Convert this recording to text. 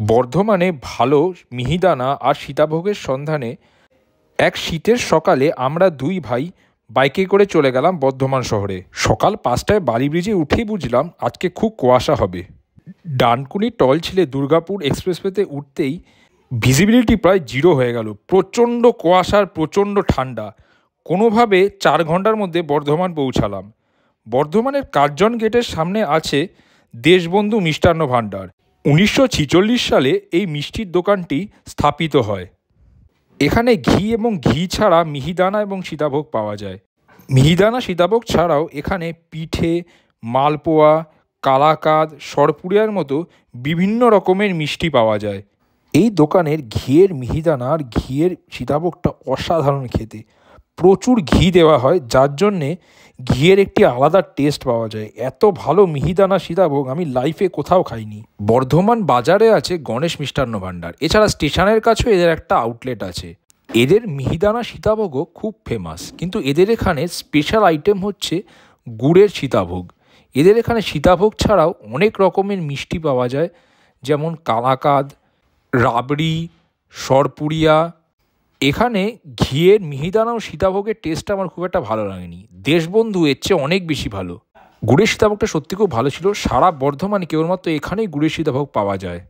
বর্ধমানে ভালো মিহিদানা আর সীতাভোগের সন্ধানে এক শীতের সকালে আমরা দুই ভাই বাইকে করে চলে গেলাম বর্ধমান শহরে। সকাল 5টায় বালি ব্রিজে উঠেই বুঝলাম আজকে খুব কুয়াশা হবে। ডানকুনি টল ছেলে দুর্গাপুর এক্সপ্রেসওয়েতে উঠতেই ভিজিবিলিটি প্রায় 0 হয়ে গেল। প্রচণ্ড কুয়াশার প্রচণ্ড ঠান্ডা। কোনোভাবে 4 ঘন্টার মধ্যে বর্ধমান পৌঁছালাম। বর্ধমানের কার্জন গেটের সামনে আছে দেশবন্ধু মিষ্টান্ন ভাণ্ডার। 1946 সালে এই মিষ্টির দোকানটি স্থাপিত হয়। এখানে ঘি এবং ঘি ছাড়া মিহিদানা এবং সীতাভোগ পাওয়া যায়। মিহিদানা সীতাভোগ ছাড়াও এখানে পিঠে, মালপোয়া, কালাকাঁদ, সরপুরিয়ার মতো বিভিন্ন রকমের মিষ্টি পাওয়া যায়। এই দোকানের ঘিয়ের মিহিদানা আর ঘিয়ের সীতাভোগটা অসাধারণ খেতে। প্রচুর ঘি দেওয়া হয়, যার জন্যে ঘিয়ের একটি আলাদা টেস্ট পাওয়া যায়। এত ভালো মিহিদানা সীতাভোগ আমি লাইফে কোথাও খাইনি। বর্ধমান বাজারে আছে গণেশ মিষ্টান্ন ভাণ্ডার। এছাড়া স্টেশনের কাছেও এদের একটা আউটলেট আছে। এদের মিহিদানা সীতাভোগও খুব ফেমাস, কিন্তু এদের এখানে স্পেশাল আইটেম হচ্ছে গুড়ের সীতাভোগ। এদের এখানে সীতাভোগ ছাড়াও অনেক রকমের মিষ্টি পাওয়া যায়, যেমন কালাকাঁদ, রাবড়ি, সরপুরিয়া। এখানে ঘিয়ের মিহিদানা ও সীতাভোগের টেস্ট আমার খুব একটা ভালো লাগেনি। দেশবন্ধু এর চেয়ে অনেক বেশি ভালো। গুড়ের সীতাভোগটা সত্যি খুব ভালো ছিল। সারা বর্ধমানে কেবলমাত্র এখানেই গুড়ের সীতাভোগ পাওয়া যায়।